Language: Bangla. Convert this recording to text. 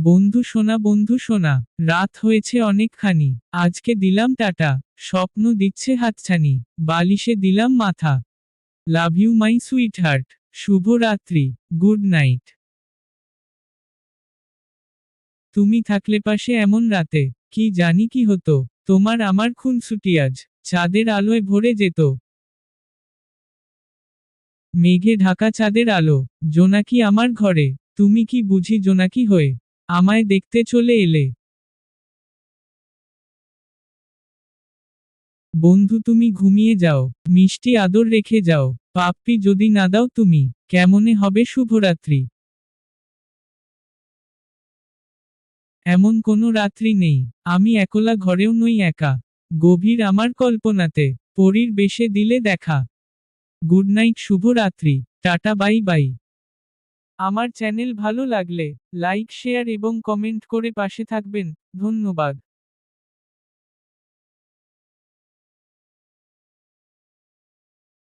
বন্ধু শোনা, রাত হয়েছে অনেকখানি, আজকে দিলাম টাটা, স্বপ্ন দিচ্ছে হাতছানি, বালিশে দিলাম মাথা। Love you my sweet heart. শুভ রাত্রি, গুড নাইট। তুমি থাকলে পাশে এমন রাতে, কি জানি কি হতো, তোমার আমার খুনসুটি আজ চাঁদের আলোয় ভরে যেত। মেঘে ঢাকা চাঁদের আলো, জোনাকি আমার ঘরে, তুমি কি বুঝি জোনাকি হয়ে আমায় দেখতে চলে এলে। বন্ধু তুমি ঘুমিয়ে যাও, মিষ্টি আদর রেখে যাও, পাপ্পি যদি না দাও তুমি, কেমনে হবে শুভরাত্রি। এমন কোনো রাত্রি নেই, আমি একলা ঘরেও নই একা, গভীর আমার কল্পনাতে, পরীর বেশে দিলে দেখা। গুড নাইট, শুভরাত্রি, টাটা, বাই বাই। আমার চ্যানেল ভালো লাগলে লাইক শেয়ার এবং কমেন্ট করে পাশে থাকবেন, ধন্যবাদ।